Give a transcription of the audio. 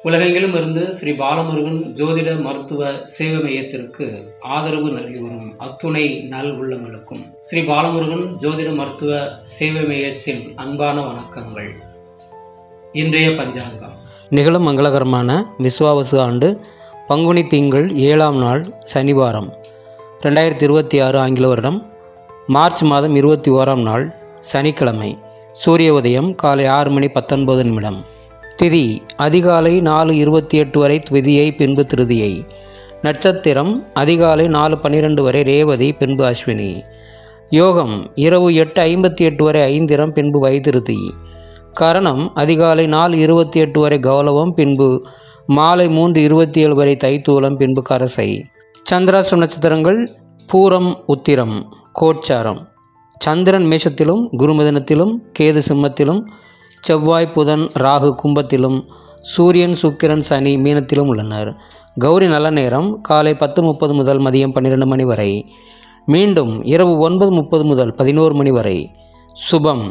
உலகெங்கிலும் இருந்து ஸ்ரீ பாலமுருகன் ஜோதிட மருத்துவ சேவை மையத்திற்கு ஆதரவு நல்கி வரும் அத்துணை நல் உள்ளங்களுக்கும் ஸ்ரீ பாலமுருகன் ஜோதிட மருத்துவ சேவை மையத்தின் அன்பான வணக்கங்கள். இன்றைய பஞ்சாங்கம் நிகழும் மங்களகரமான விஸ்வாவசு ஆண்டு பங்குனி திங்கள் 7ஆம் நாள் சனிவாரம் 2026 ஆங்கில வருடம் மார்ச் மாதம் 21ஆம் நாள் சனிக்கிழமை. சூரிய உதயம் காலை 6:19 திதி அதிகாலை 4:28 வரை துவிதியை, பின்பு திருதியை. நட்சத்திரம் அதிகாலை 4:12 வரை ரேவதி, பின்பு அஸ்வினி. யோகம் இரவு 8:58 வரை ஐந்திரம், பின்பு வைதிருதி. கரணம் அதிகாலை 4:28 வரை கௌலவம், பின்பு மாலை 3:27 வரை தைத்தூலம், பின்பு கரசை. சந்திராஷ்டம நட்சத்திரங்கள் பூரம், உத்திரம். கோட்சாரம் சந்திரன் மேஷத்திலும், குருமதனத்திலும், கேது சிம்மத்திலும், செவ்வாய், புதன், ராகு கும்பத்திலும், சூரியன், சுக்கிரன், சனி மீனத்திலும் உள்ளனர். கௌரி நல்ல நேரம் காலை 10:30 முதல் மதியம் 12 மணி வரை, மீண்டும் இரவு 9:30 முதல் 11 மணி வரை. சுபம்